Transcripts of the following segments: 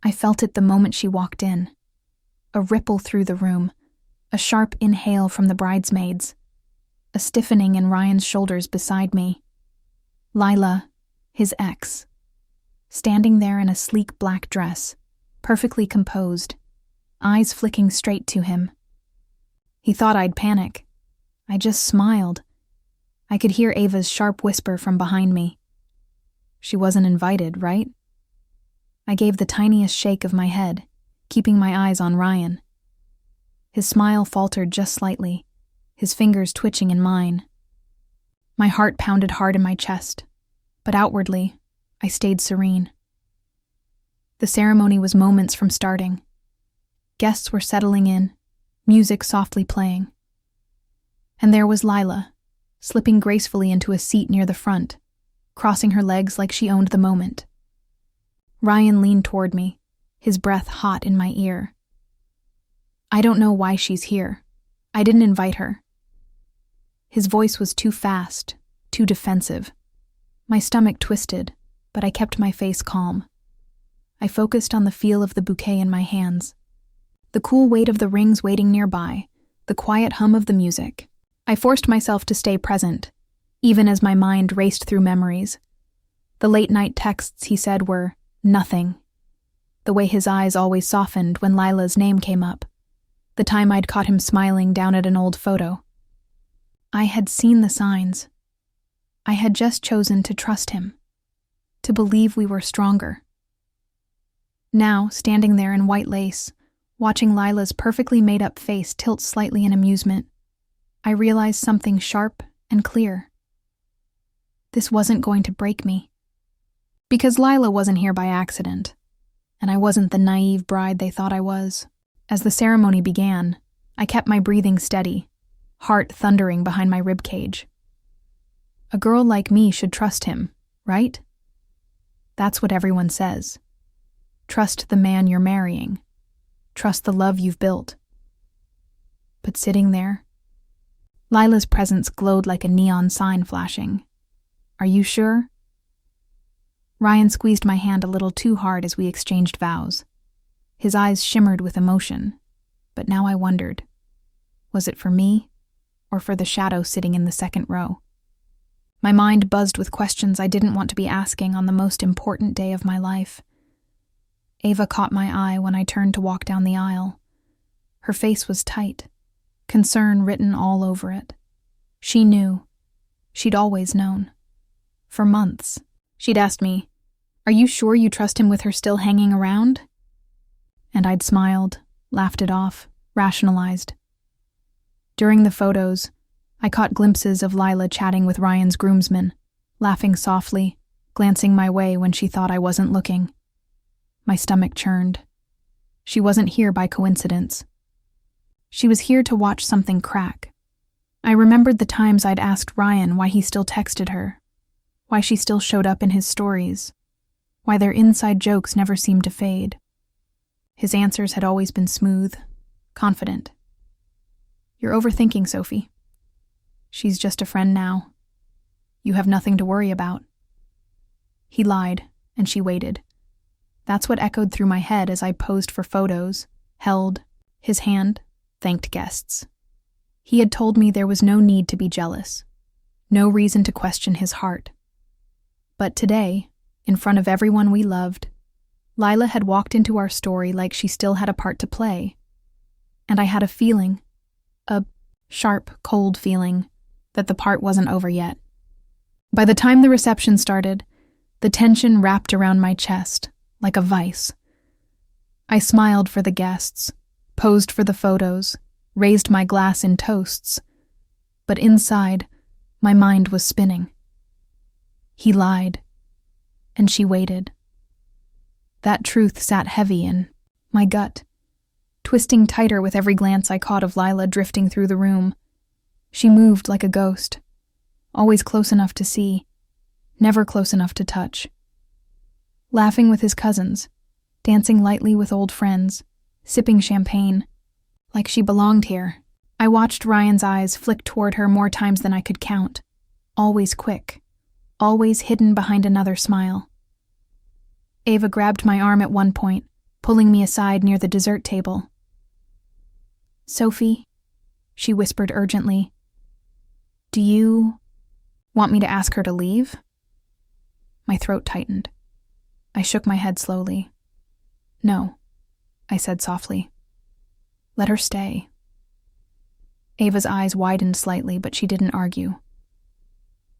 I felt it the moment she walked in. A ripple through the room, a sharp inhale from the bridesmaids, a stiffening in Ryan's shoulders beside me. Lila, his ex, standing there in a sleek black dress, perfectly composed, eyes flicking straight to him. He thought I'd panic. I just smiled. I could hear Ava's sharp whisper from behind me. She wasn't invited, right? I gave the tiniest shake of my head, keeping my eyes on Ryan. His smile faltered just slightly, his fingers twitching in mine. My heart pounded hard in my chest, but outwardly, I stayed serene. The ceremony was moments from starting. Guests were settling in, music softly playing. And there was Lila, slipping gracefully into a seat near the front, crossing her legs like she owned the moment. Ryan leaned toward me, his breath hot in my ear. I don't know why she's here. I didn't invite her. His voice was too fast, too defensive. My stomach twisted, but I kept my face calm. I focused on the feel of the bouquet in my hands, the cool weight of the rings waiting nearby, the quiet hum of the music. I forced myself to stay present, even as my mind raced through memories. The late-night texts he said were nothing. The way his eyes always softened when Lila's name came up. The time I'd caught him smiling down at an old photo. I had seen the signs. I had just chosen to trust him, to believe we were stronger. Now, standing there in white lace, watching Lila's perfectly made-up face tilt slightly in amusement, I realized something sharp and clear. This wasn't going to break me. Because Lila wasn't here by accident, and I wasn't the naive bride they thought I was. As the ceremony began, I kept my breathing steady, heart thundering behind my ribcage. A girl like me should trust him, right? That's what everyone says. Trust the man you're marrying. Trust the love you've built. But sitting there, Lila's presence glowed like a neon sign flashing. Are you sure? Ryan squeezed my hand a little too hard as we exchanged vows. His eyes shimmered with emotion, but now I wondered, was it for me or for the shadow sitting in the second row? My mind buzzed with questions I didn't want to be asking on the most important day of my life. Ava caught my eye when I turned to walk down the aisle. Her face was tight, concern written all over it. She knew. She'd always known. For months, she'd asked me, "Are you sure you trust him with her still hanging around?" And I'd smiled, laughed it off, rationalized. During the photos, I caught glimpses of Lila chatting with Ryan's groomsmen, laughing softly, glancing my way when she thought I wasn't looking. My stomach churned. She wasn't here by coincidence. She was here to watch something crack. I remembered the times I'd asked Ryan why he still texted her, why she still showed up in his stories, why their inside jokes never seemed to fade. His answers had always been smooth, confident. "You're overthinking, Sophie. She's just a friend now. You have nothing to worry about." He lied, and she waited. That's what echoed through my head as I posed for photos, held his hand, thanked guests. He had told me there was no need to be jealous, no reason to question his heart. But today, in front of everyone we loved, Lila had walked into our story like she still had a part to play. And I had a feeling, a sharp, cold feeling, that the part wasn't over yet. By the time the reception started, the tension wrapped around my chest, like a vice. I smiled for the guests, posed for the photos, raised my glass in toasts. But inside, my mind was spinning. He lied, and she waited. That truth sat heavy in my gut, twisting tighter with every glance I caught of Lila drifting through the room. She moved like a ghost, always close enough to see, never close enough to touch. Laughing with his cousins, dancing lightly with old friends, sipping champagne, like she belonged here. I watched Ryan's eyes flick toward her more times than I could count, always quick, always hidden behind another smile. Ava grabbed my arm at one point, pulling me aside near the dessert table. "Sophie," she whispered urgently, "do you want me to ask her to leave?" My throat tightened. I shook my head slowly. "No," I said softly. "Let her stay." Ava's eyes widened slightly, but she didn't argue.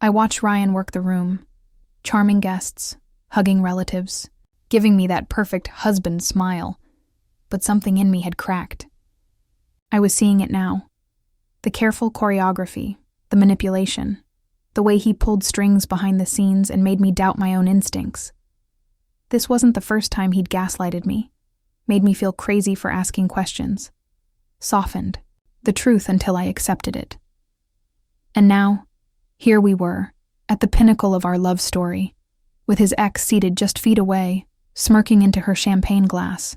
I watched Ryan work the room, charming guests, hugging relatives, giving me that perfect husband smile, but something in me had cracked. I was seeing it now. The careful choreography, the manipulation, the way he pulled strings behind the scenes and made me doubt my own instincts. This wasn't the first time he'd gaslighted me, made me feel crazy for asking questions, softened the truth until I accepted it. And now, here we were, at the pinnacle of our love story, with his ex seated just feet away, smirking into her champagne glass.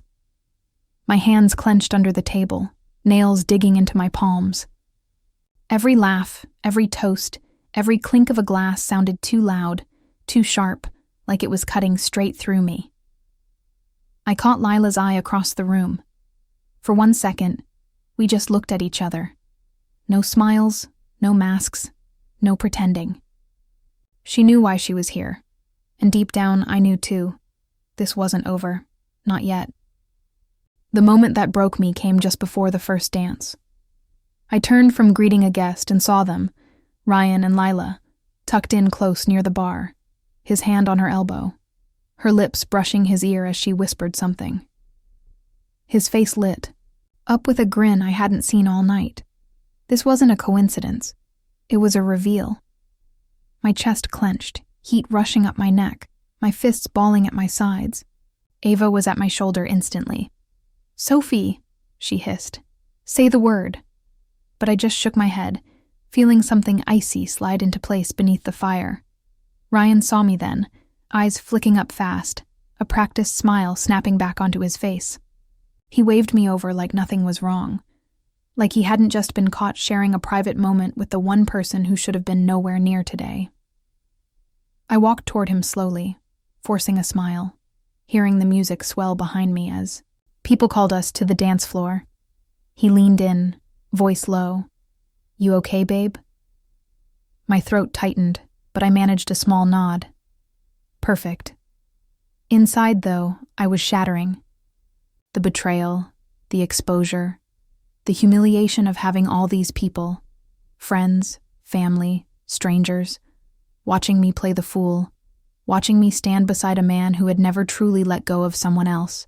My hands clenched under the table, nails digging into my palms. Every laugh, every toast, every clink of a glass sounded too loud, too sharp, like it was cutting straight through me. I caught Lila's eye across the room. For 1 second, we just looked at each other. No smiles, no masks, no pretending. She knew why she was here, and deep down I knew too. This wasn't over, not yet. The moment that broke me came just before the first dance. I turned from greeting a guest and saw them, Ryan and Lila, tucked in close near the bar, his hand on her elbow, her lips brushing his ear as she whispered something. His face lit, up with a grin I hadn't seen all night. This wasn't a coincidence. It was a reveal. My chest clenched, heat rushing up my neck, my fists balling at my sides. Ava was at my shoulder instantly. "Sophie," she hissed. "Say the word." But I just shook my head, feeling something icy slide into place beneath the fire. Ryan saw me then, eyes flicking up fast, a practiced smile snapping back onto his face. He waved me over like nothing was wrong, like he hadn't just been caught sharing a private moment with the one person who should have been nowhere near today. I walked toward him slowly, forcing a smile, hearing the music swell behind me as people called us to the dance floor. He leaned in, voice low. "You okay, babe?" My throat tightened, but I managed a small nod. Perfect. Inside, though, I was shattering. The betrayal, the exposure, the humiliation of having all these people, friends, family, strangers, watching me play the fool, watching me stand beside a man who had never truly let go of someone else.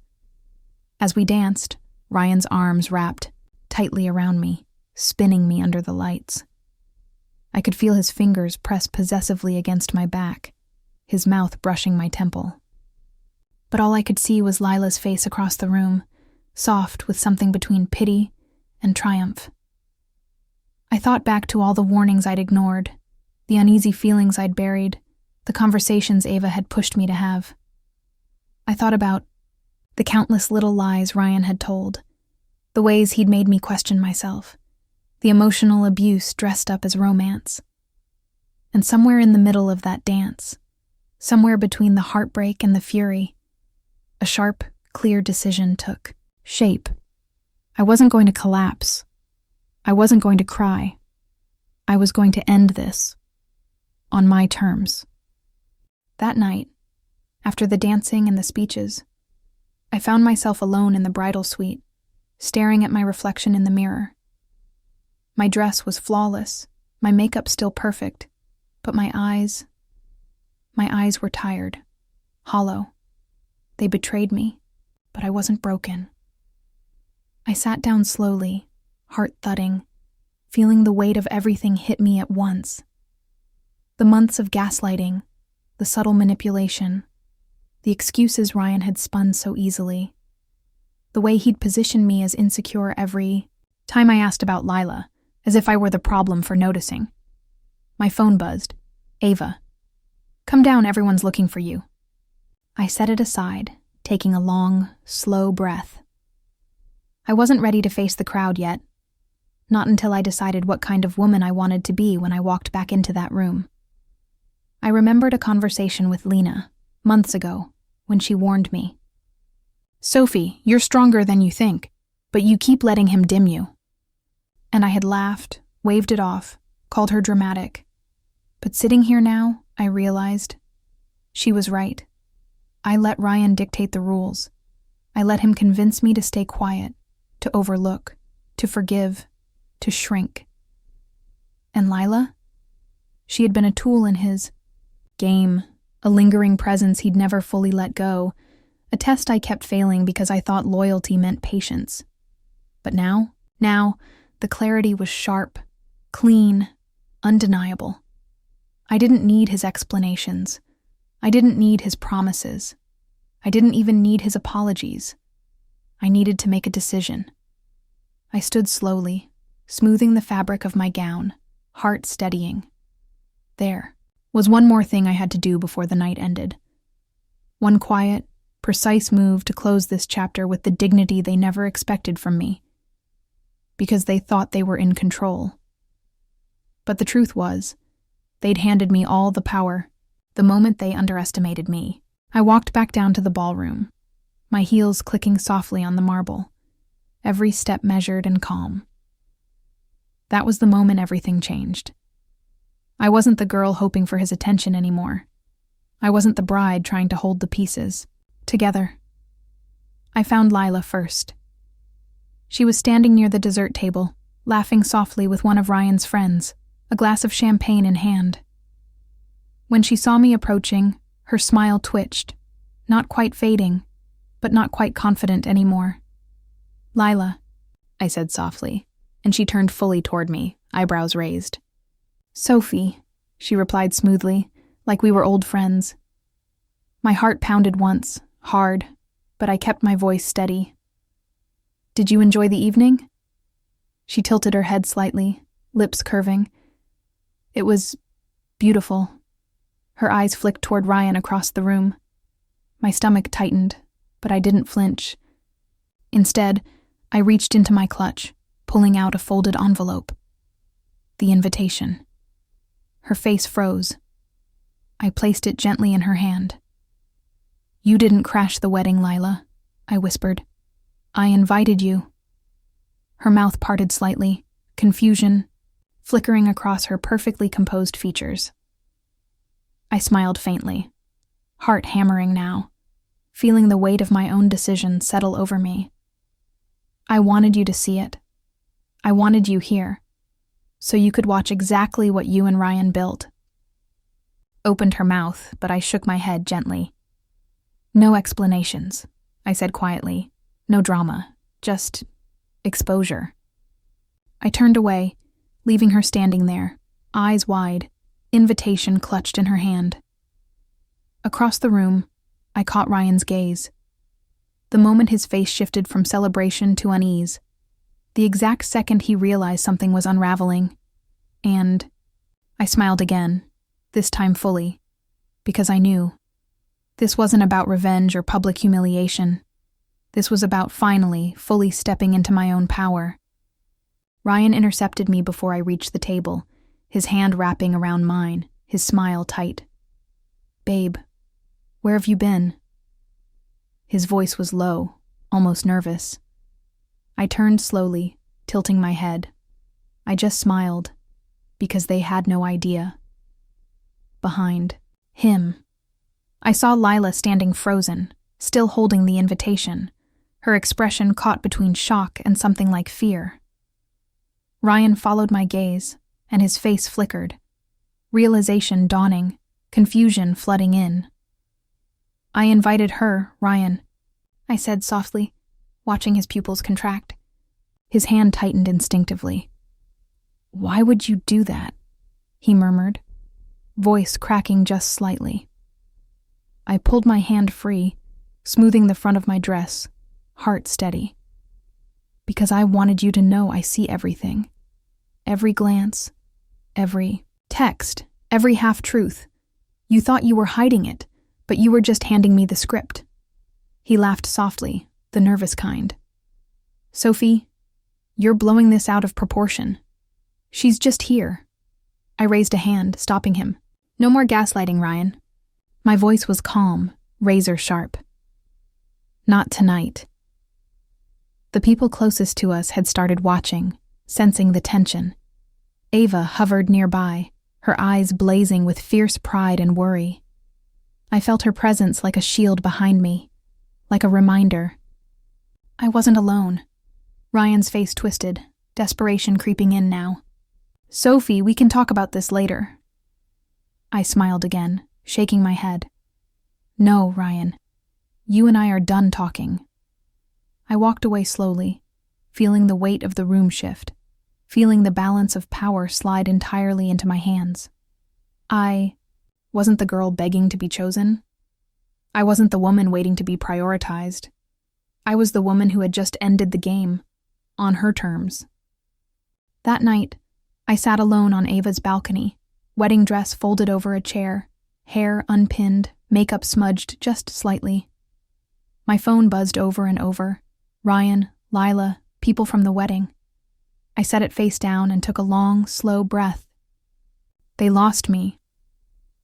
As we danced, Ryan's arms wrapped tightly around me, spinning me under the lights. I could feel his fingers press possessively against my back, his mouth brushing my temple. But all I could see was Lila's face across the room, soft with something between pity and triumph. I thought back to all the warnings I'd ignored, the uneasy feelings I'd buried, the conversations Ava had pushed me to have. I thought about the countless little lies Ryan had told, the ways he'd made me question myself, the emotional abuse dressed up as romance. And somewhere in the middle of that dance, somewhere between the heartbreak and the fury, a sharp, clear decision took shape. I wasn't going to collapse. I wasn't going to cry. I was going to end this. On my terms. That night, after the dancing and the speeches, I found myself alone in the bridal suite, staring at my reflection in the mirror. My dress was flawless, my makeup still perfect, but my eyes were tired, hollow. They betrayed me, but I wasn't broken. I sat down slowly, heart thudding, feeling the weight of everything hit me at once. The months of gaslighting, the subtle manipulation, the excuses Ryan had spun so easily, the way he'd positioned me as insecure every time I asked about Lila, as if I were the problem for noticing. My phone buzzed. "Ava, come down, everyone's looking for you." I set it aside, taking a long, slow breath. I wasn't ready to face the crowd yet, not until I decided what kind of woman I wanted to be when I walked back into that room. I remembered a conversation with Lena, months ago, when she warned me. "Sophie, you're stronger than you think, but you keep letting him dim you." And I had laughed, waved it off, called her dramatic. But sitting here now, I realized she was right. I let Ryan dictate the rules. I let him convince me to stay quiet, to overlook, to forgive, to shrink. And Lila? She had been a tool in his game, a lingering presence he'd never fully let go, a test I kept failing because I thought loyalty meant patience. But now, the clarity was sharp, clean, undeniable. I didn't need his explanations. I didn't need his promises. I didn't even need his apologies. I needed to make a decision. I stood slowly, smoothing the fabric of my gown, heart steadying. There was one more thing I had to do before the night ended. One quiet, precise move to close this chapter with the dignity they never expected from me. Because they thought they were in control. But the truth was, they'd handed me all the power the moment they underestimated me. I walked back down to the ballroom, my heels clicking softly on the marble, every step measured and calm. That was the moment everything changed. I wasn't the girl hoping for his attention anymore. I wasn't the bride trying to hold the pieces together. I found Lila first. She was standing near the dessert table, laughing softly with one of Ryan's friends, a glass of champagne in hand. When she saw me approaching, her smile twitched, not quite fading, but not quite confident anymore. "Lila," I said softly, and she turned fully toward me, eyebrows raised. "Sophie," she replied smoothly, like we were old friends. My heart pounded once, hard, but I kept my voice steady. "Did you enjoy the evening?" She tilted her head slightly, lips curving. "It was beautiful." Her eyes flicked toward Ryan across the room. My stomach tightened, but I didn't flinch. Instead, I reached into my clutch, pulling out a folded envelope. The invitation. Her face froze. I placed it gently in her hand. "You didn't crash the wedding, Lila," I whispered. "I invited you." Her mouth parted slightly, confusion flickering across her perfectly composed features. I smiled faintly, heart hammering now, feeling the weight of my own decision settle over me. "I wanted you to see it. I wanted you here, so you could watch exactly what you and Ryan built." Opened her mouth, but I shook my head gently. "No explanations," I said quietly. "No drama, just exposure." I turned away, leaving her standing there, eyes wide, invitation clutched in her hand. Across the room, I caught Ryan's gaze. The moment his face shifted from celebration to unease, the exact second he realized something was unraveling, and I smiled again, this time fully, because I knew this wasn't about revenge or public humiliation. This was about finally, fully stepping into my own power. Ryan intercepted me before I reached the table, his hand wrapping around mine, his smile tight. "Babe, where have you been?" His voice was low, almost nervous. I turned slowly, tilting my head. I just smiled, because they had no idea. Behind him, I saw Lila standing frozen, still holding the invitation, her expression caught between shock and something like fear. Ryan followed my gaze, and his face flickered, realization dawning, confusion flooding in. "I invited her, Ryan," I said softly, watching his pupils contract. His hand tightened instinctively. "Why would you do that?" he murmured, voice cracking just slightly. I pulled my hand free, smoothing the front of my dress, heart steady. "Because I wanted you to know I see everything. Every glance, every text, every half-truth. You thought you were hiding it, but you were just handing me the script." He laughed softly, the nervous kind. "Sophie, you're blowing this out of proportion. She's just here." I raised a hand, stopping him. "No more gaslighting, Ryan." My voice was calm, razor sharp. Not tonight. The people closest to us had started watching, sensing the tension. Ava hovered nearby, her eyes blazing with fierce pride and worry. I felt her presence like a shield behind me, like a reminder. I wasn't alone. Ryan's face twisted, desperation creeping in now. Sophie, we can talk about this later. I smiled again, shaking my head. No, Ryan. You and I are done talking. I walked away slowly, feeling the weight of the room shift, feeling the balance of power slide entirely into my hands. I wasn't the girl begging to be chosen. I wasn't the woman waiting to be prioritized. I was the woman who had just ended the game, on her terms. That night, I sat alone on Ava's balcony, wedding dress folded over a chair, hair unpinned, makeup smudged just slightly. My phone buzzed over and over. Ryan, Lila, people from the wedding. I set it face down and took a long, slow breath. They lost me,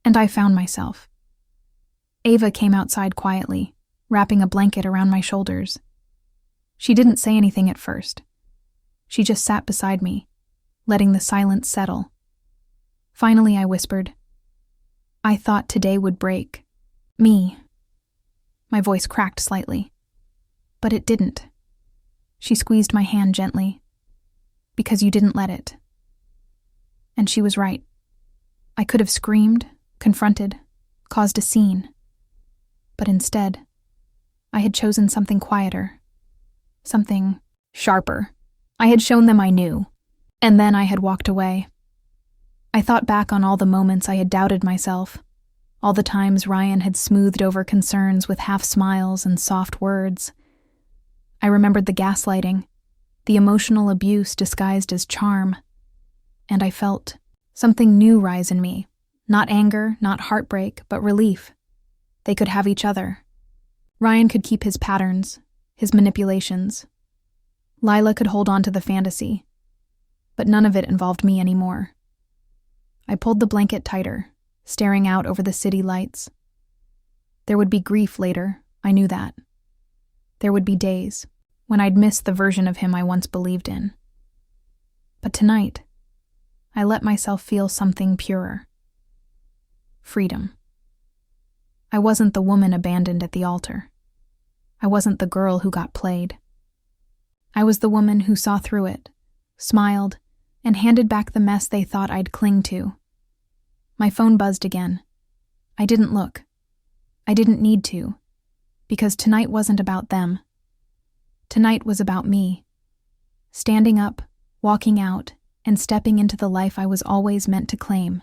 and I found myself. Ava came outside quietly, wrapping a blanket around my shoulders. She didn't say anything at first. She just sat beside me, letting the silence settle. Finally, I whispered, I thought today would break. Me. My voice cracked slightly. But it didn't. She squeezed my hand gently. Because you didn't let it. And she was right. I could have screamed, confronted, caused a scene. But instead, I had chosen something quieter. Something sharper. I had shown them I knew. And then I had walked away. I thought back on all the moments I had doubted myself, all the times Ryan had smoothed over concerns with half smiles and soft words. I remembered the gaslighting, the emotional abuse disguised as charm, and I felt something new rise in me, not anger, not heartbreak, but relief. They could have each other. Ryan could keep his patterns, his manipulations. Lila could hold on to the fantasy, but none of it involved me anymore. I pulled the blanket tighter, staring out over the city lights. There would be grief later, I knew that. There would be days when I'd miss the version of him I once believed in. But tonight, I let myself feel something purer. Freedom. I wasn't the woman abandoned at the altar. I wasn't the girl who got played. I was the woman who saw through it, smiled, and handed back the mess they thought I'd cling to. My phone buzzed again. I didn't look. I didn't need to, because tonight wasn't about them. Tonight was about me. Standing up, walking out, and stepping into the life I was always meant to claim.